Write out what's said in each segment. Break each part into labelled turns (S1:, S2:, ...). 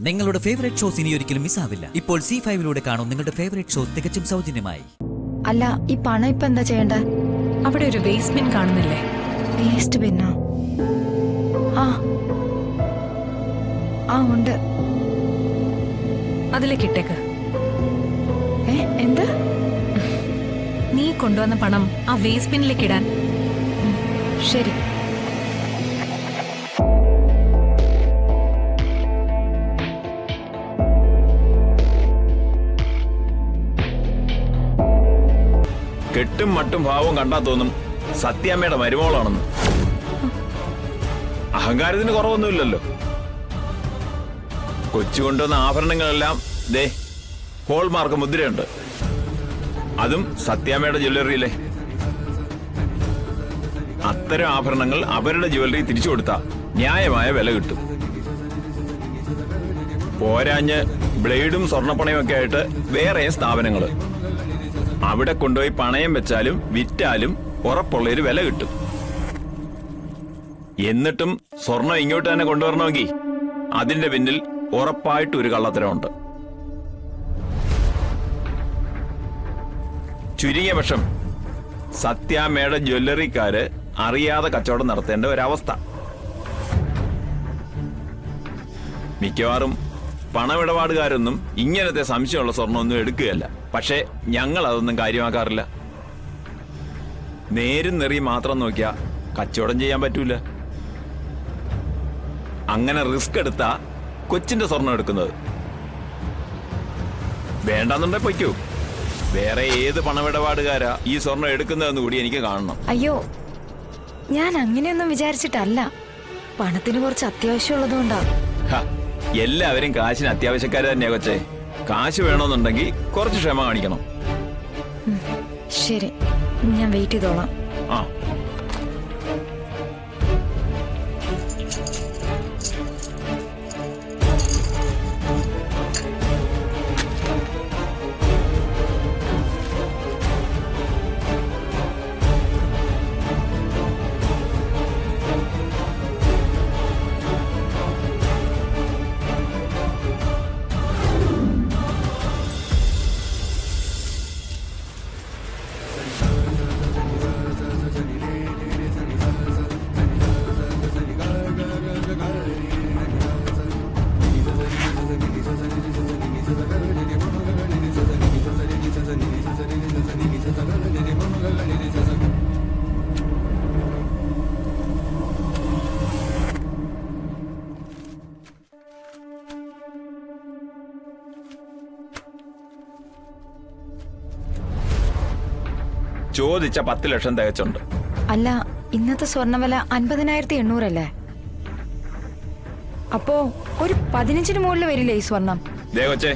S1: നിങ്ങളുടെ favourite shows ഇനി ഒരിക്കലും മിസ്സാവില്ല. ഇപ്പോൾ C5 കാണും നിങ്ങളുടെ ഫേവറേറ്റ് ഷോസ് തികച്ചും സൗജന്യമായി.
S2: അല്ല, ഈ പണം ഇപ്പൊ എന്താ ചെയ്യണ്ടേ?
S3: അവിടെ ഒരു വേസ്റ്റ് ബിൻ കാണുന്നില്ലേ?
S2: വേസ്റ്റ് ബിന്നോ? ആ ആ ഉണ്ട്.
S3: അതിലേക്ക് ഇട്ടേക്ക്.
S2: എന്ത്?
S3: നീ കൊണ്ടുവന്ന പണം ആ വേസ്റ്റ് ബിന്നിലേക്ക് ഇടാൻ.
S2: ശരി.
S4: കെട്ടും മട്ടും ഭാവവും കണ്ടാ തോന്നും സത്യാമ്മയുടെ മരുമോളാണെന്ന്. അഹങ്കാരത്തിന് കുറവൊന്നുമില്ലല്ലോ. കൊച്ചു കൊണ്ടുവന്ന ആഭരണങ്ങളെല്ലാം ദേ ഹോൾമാർക്ക് മുദ്രയുണ്ട്. അതും സത്യാമ്മയുടെ ജ്വല്ലറിയിലെ. അത്തരം ആഭരണങ്ങൾ അവരുടെ ജ്വല്ലറി തിരിച്ചു കൊടുത്താ ന്യായമായ വില കിട്ടും. പോരാഞ്ഞ് ബ്ലേഡും സ്വർണ്ണപ്പണയും ഒക്കെ ആയിട്ട് വേറെ സ്ഥാപനങ്ങള്. അവിടെ കൊണ്ടുപോയി പണയം വെച്ചാലും വിറ്റാലും ഉറപ്പുള്ളൊരു വില കിട്ടും. എന്നിട്ടും സ്വർണം ഇങ്ങോട്ട് തന്നെ കൊണ്ടുവരണമെങ്കിൽ അതിന്റെ പിന്നിൽ ഉറപ്പായിട്ടൊരു കള്ളത്തരമുണ്ട്. ചുരുങ്ങിയ പക്ഷം സത്യാമ്മയുടെ ജ്വല്ലറിക്കാര് അറിയാതെ കച്ചവടം നടത്തേണ്ട ഒരവസ്ഥ. മിക്കവാറും പണമിടപാടുകാരൊന്നും ഇങ്ങനത്തെ സംശയമുള്ള സ്വർണ്ണമൊന്നും എടുക്കുകയല്ല. പക്ഷേ ഞങ്ങൾ അതൊന്നും കാര്യമാക്കാറില്ല. നേരും നെറിയും മാത്രം നോക്കിയാ കച്ചവടം ചെയ്യാൻ പറ്റൂല. അങ്ങനെ റിസ്ക് എടുത്താ കൊച്ചിന്റെ സ്വർണം എടുക്കുന്നത്. വേണ്ടെന്നുണ്ടെ പൊയ്ക്കൂ. വേറെ ഏത് പണമിടപാടുകാരാ ഈ സ്വർണം എടുക്കുന്നതെന്ന് കൂടി എനിക്ക് കാണണം.
S2: അയ്യോ, ഞാൻ അങ്ങനെയൊന്നും വിചാരിച്ചിട്ടല്ല. പണത്തിന് കുറച്ച് അത്യാവശ്യമുള്ളതുകൊണ്ടാ.
S4: എല്ലാവരും കാശിന് അത്യാവശ്യക്കാര് തന്നെയാ കൊച്ചേ. കാശ് വേണമെന്നുണ്ടെങ്കിൽ കുറച്ച് ക്ഷമ കാണിക്കണം.
S2: ശരി, ഞാൻ വെയിറ്റ് ചെയ്തോളാം.
S4: ആ ചോദിച്ച 10 ലക്ഷം തികച്ചുണ്ട്.
S2: അല്ല, ഇന്നത്തെ സ്വർണ്ണവില 50,800 അല്ലേ? അപ്പോ ഒരു 15-ന് മുകളിൽ വരില്ലേ ഈ സ്വർണം?
S4: ദേ കൊച്ചേ,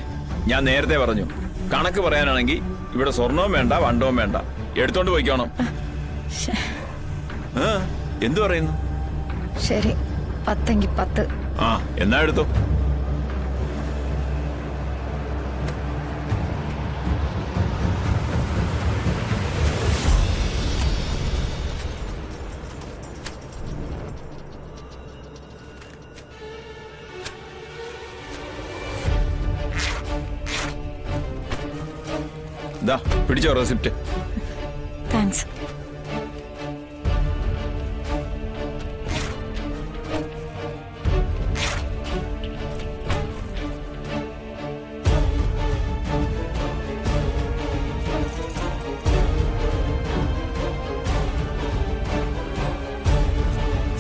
S4: ഞാൻ നേരത്തെ പറഞ്ഞു, കണക്ക് പറയാനാണെങ്കിൽ ഇവിടെ സ്വർണവും വേണ്ട വണ്ടവും വേണ്ട, എടുത്തോണ്ട് പോയിക്കോണം. എന്തു പറയുന്നു?
S2: ശരി, 10 എങ്കിൽ 10.
S4: ആ, എന്നാ എടുത്തോ. ദാ പിടിച്ചോ റെസിപ്റ്റ്.
S2: താങ്ക്സ്.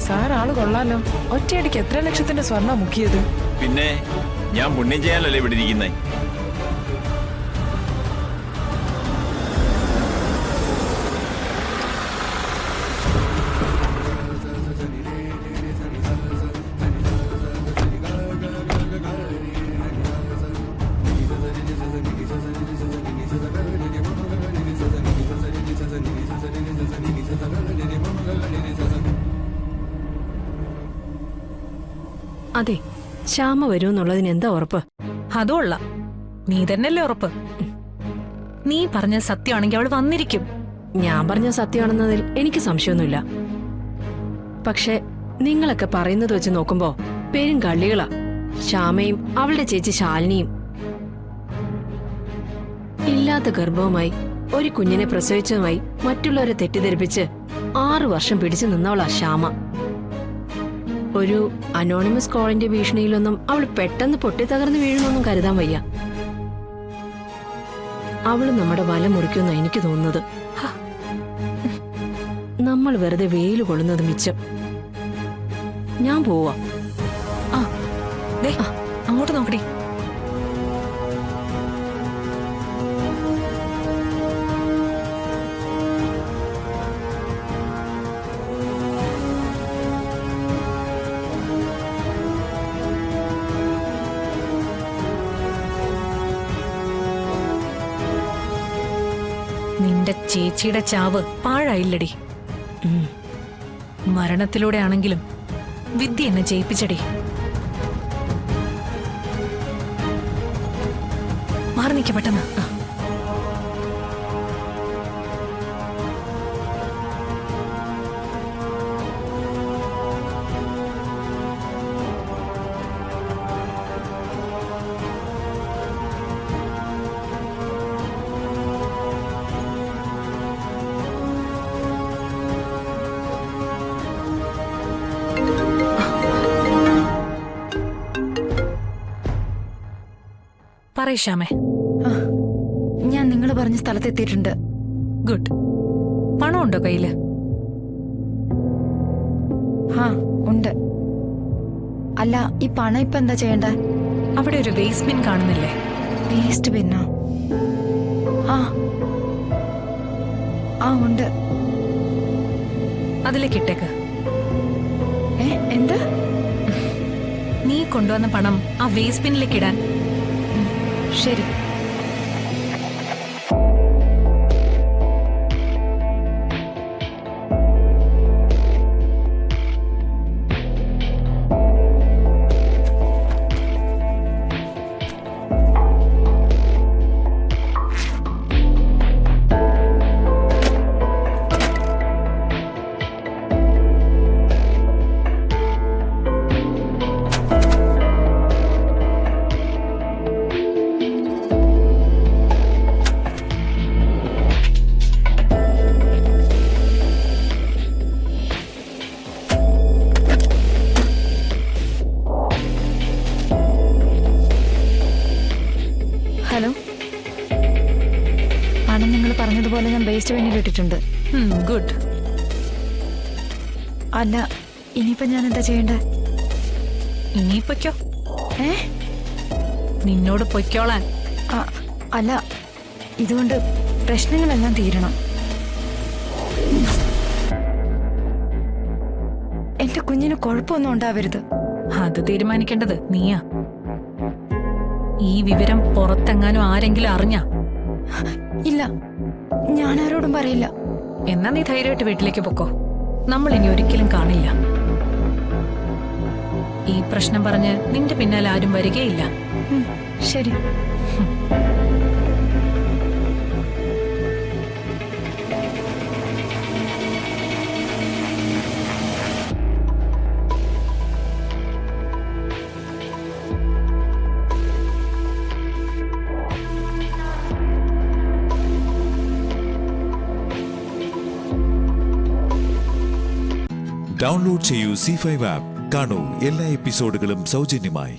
S5: സാർ ആള് കൊള്ളാലോ. ഒറ്റയടിക്ക് എത്ര ലക്ഷത്തിന്റെ സ്വർണ്ണ മുക്കിയത്?
S4: പിന്നെ ഞാൻ പുണ്യം ചെയ്യാനല്ലേ ഇവിടെ ഇരിക്കുന്നേ.
S6: അതെ, ശ്യാമ വരുമെന്നുള്ളതിന് എന്താ ഉറപ്പ്?
S3: അതുകൊള്ള, നീ തന്നെയല്ലേ ഉറപ്പ്. നീ പറഞ്ഞ സത്യമാണെങ്കിൽ അവൾ വന്നിരിക്കും.
S6: ഞാൻ പറഞ്ഞ സത്യമാണെന്നതിൽ എനിക്ക് സംശയമൊന്നുമില്ല. പക്ഷെ നിങ്ങളൊക്കെ പറയുന്നത് വെച്ച് നോക്കുമ്പോ പേരും കള്ളികളാ. ശ്യാമയും അവളുടെ ചേച്ചി ശാലിനിയും. ഇല്ലാത്ത ഗർഭവുമായി ഒരു കുഞ്ഞിനെ പ്രസവിച്ചതുമായി മറ്റുള്ളവരെ തെറ്റിദ്ധരിപ്പിച്ച് 6 വർഷം പിടിച്ചു നിന്നവളാ ശ്യാമ. ഒരു അനോണിമസ് കോളിന്റെ ഭീഷണിയിലൊന്നും അവൾ പെട്ടെന്ന് പൊട്ടിത്തകർന്ന് വീഴുന്നൊന്നും കരുതാൻ വയ്യ. അവള് നമ്മുടെ വല മുറിക്കുമെന്നാ എനിക്ക് തോന്നുന്നത്. നമ്മൾ വെറുതെ വെയില് കൊള്ളുന്നത് മിച്ചം. ഞാൻ പോവാ.
S3: ദേ, അങ്ങോട്ട് നോക്കടി. നിന്റെ ചേച്ചിയുടെ ചാവ് പാഴായില്ലടി. മരണത്തിലൂടെ ആണെങ്കിലും വിദ്യ എന്നെ ജയിപ്പിച്ചടി. മാറി നിൽക്ക പെട്ടെന്ന്. പറയ് ശ്യാമേ.
S2: ഞാൻ നിങ്ങൾ പറഞ്ഞ സ്ഥലത്തെത്തിയിട്ടുണ്ട്.
S3: ഗുഡ്. പണമുണ്ടോ കയ്യില്?
S2: ഉണ്ട്. അല്ല, ഈ പണം ഇപ്പൊ എന്താ ചെയ്യണ്ടേ?
S3: അവിടെ ഒരു വേസ്റ്റ് ബിൻ കാണുന്നില്ലേ?
S2: വേസ്റ്റ് ബിന്നോ? ഉണ്ട്.
S3: അതിലേക്ക് ഇട്ടേക്ക്.
S2: എന്ത്?
S3: നീ കൊണ്ടുവന്ന പണം ആ വേസ്റ്റ് ബിന്നിലേക്ക് ഇടാൻ.
S2: ശരി. ഹലോ, പണം നിങ്ങൾ പറഞ്ഞതുപോലെ ഞാൻ വേസ്റ്റ് ബിന്നിൽ ഇട്ടിട്ടുണ്ട്.
S3: ഗുഡ്.
S2: അല്ല, ഇനിയിപ്പോ ഞാൻ എന്താ ചെയ്യണ്ടേ?
S3: ഇനി പൊയ്ക്കോ. നിന്നോട് പൊയ്ക്കോളാൻ.
S2: അല്ല, ഇതുകൊണ്ട് പ്രശ്നങ്ങളെല്ലാം തീരണം. എന്റെ കുഞ്ഞിന് കുഴപ്പമൊന്നും ഉണ്ടാവരുത്.
S3: അത് തീരുമാനിക്കേണ്ടത് നീയാ. ഈ വിവരം പുറത്തെങ്ങാനും ആരെങ്കിലും അറിഞ്ഞ?
S2: ഇല്ല, ഞാൻ ആരോടും പറയില്ല.
S3: എന്നാ നീ ധൈര്യമായിട്ട് വീട്ടിലേക്ക് പൊക്കോ. നമ്മൾ ഇനി ഒരിക്കലും കാണില്ല. ഈ പ്രശ്നം പറഞ്ഞ് നിന്റെ പിന്നാലെ ആരും വരികയില്ല.
S2: ശരി.
S7: ഡൗൺലോഡ് ചെയ്യൂ C5 ആപ്പ്. കാണൂ എല്ലാ എപ്പിസോഡുകളും സൗജന്യമായി.